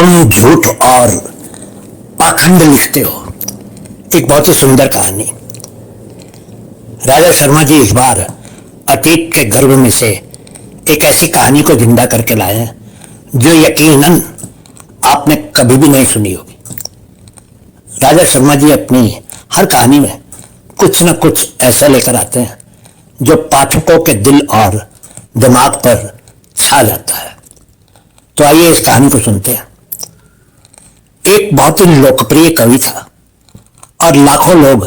तुम झूठ और पाखंड लिखते हो। एक बहुत ही सुंदर कहानी। राजा शर्मा जी इस बार अतीत के गर्भ में से एक ऐसी कहानी को जिंदा करके लाए हैं जो यकीनन आपने कभी भी नहीं सुनी होगी। राजा शर्मा जी अपनी हर कहानी में कुछ न कुछ ऐसा लेकर आते हैं जो पाठकों के दिल और दिमाग पर छा जाता है। तो आइए इस कहानी को सुनते हैं। एक बहुत ही लोकप्रिय कवि था और लाखों लोग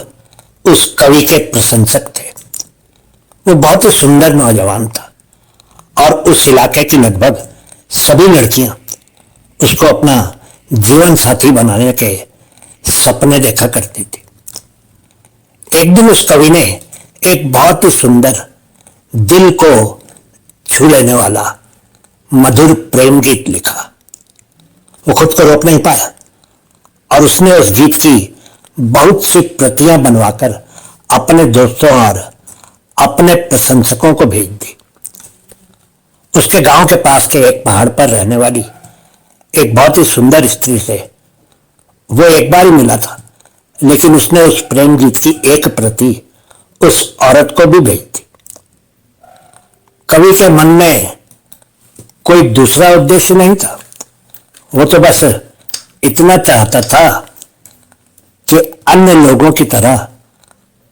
उस कवि के प्रशंसक थे। वो बहुत ही सुंदर नौजवान था और उस इलाके की लगभग सभी लड़कियां उसको अपना जीवन साथी बनाने के सपने देखा करती थी। एक दिन उस कवि ने एक बहुत ही सुंदर, दिल को छू लेने वाला मधुर प्रेम गीत लिखा। वो खुद को रोक नहीं पाया और उसने उस गीत की बहुत सी प्रतियां बनवाकर अपने दोस्तों और अपने प्रशंसकों को भेज दी। उसके गांव के पास के एक पहाड़ पर रहने वाली एक बहुत ही सुंदर स्त्री से वो एक बार ही मिला था, लेकिन उसने उस प्रेम गीत की एक प्रति उस औरत को भी भेज दी। कवि के मन में कोई दूसरा उद्देश्य नहीं था। वो तो बस इतना चाहता था कि अन्य लोगों की तरह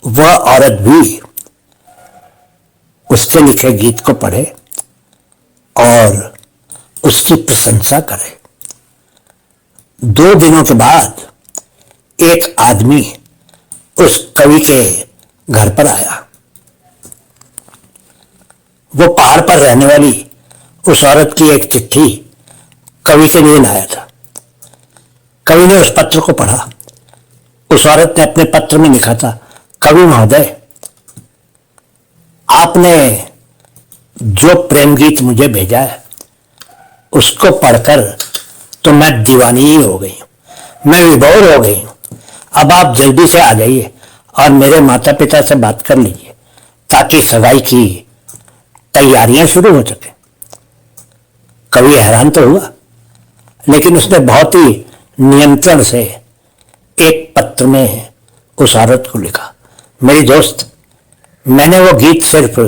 वह औरत भी उसके लिखे गीत को पढ़े और उसकी प्रशंसा करे। 2 दिनों के बाद एक आदमी उस कवि के घर पर आया। वो पहाड़ पर रहने वाली उस औरत की एक चिट्ठी कवि के लिए लाया था। कवि ने उस पत्र को पढ़ा। उस औरत ने अपने पत्र में लिखा था, कवि महोदय, आपने जो प्रेम गीत मुझे भेजा है उसको पढ़कर तो मैं दीवानी ही हो गई हूं, मैं विभोर हो गई हूं। अब आप जल्दी से आ जाइए और मेरे माता पिता से बात कर लीजिए ताकि सगाई की तैयारियां शुरू हो सके। कवि हैरान तो हुआ, लेकिन उसने बहुत ही नियंत्रण से एक पत्र में उस औरत को लिखा, मेरी दोस्त, मैंने वो गीत सिर्फ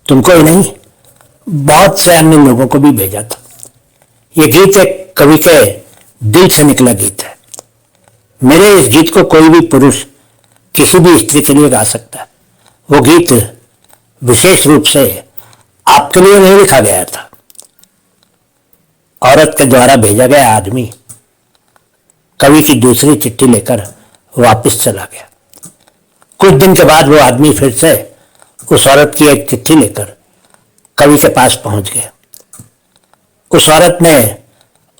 तुमको ही नहीं बहुत से अन्य लोगों को भी भेजा था। ये गीत एक कवि के दिल से निकला गीत है। मेरे इस गीत को कोई भी पुरुष किसी भी स्त्री के लिए गा सकता है। वो गीत विशेष रूप से आपके लिए नहीं लिखा गया था। औरत के द्वारा भेजा गया आदमी कवि की दूसरी चिट्ठी लेकर वापस चला गया। कुछ दिन के बाद वो आदमी फिर से उस औरत की एक चिट्ठी लेकर कवि के पास पहुंच गया। उस औरत ने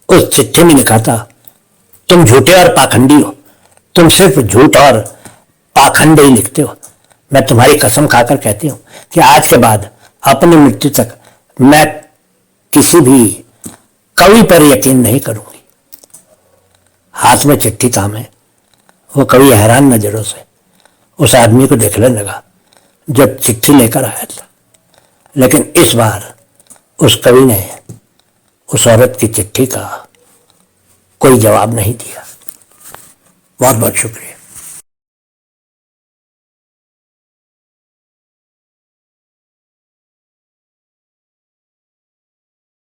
उस चिट्ठी में लिखा था, तुम झूठे और पाखंडी हो, तुम सिर्फ झूठ और पाखंड ही लिखते हो। मैं तुम्हारी कसम खाकर कहती हूं कि आज के बाद अपनी मृत्यु तक मैं किसी भी कवि पर यकीन नहीं करूंगी। हाथ में चिट्ठी थामे वो कवि हैरान नजरों से उस आदमी को देखने लगा जो चिट्ठी लेकर आया था। लेकिन इस बार उस कवि ने उस औरत की चिट्ठी का कोई जवाब नहीं दिया। बहुत बहुत शुक्रिया।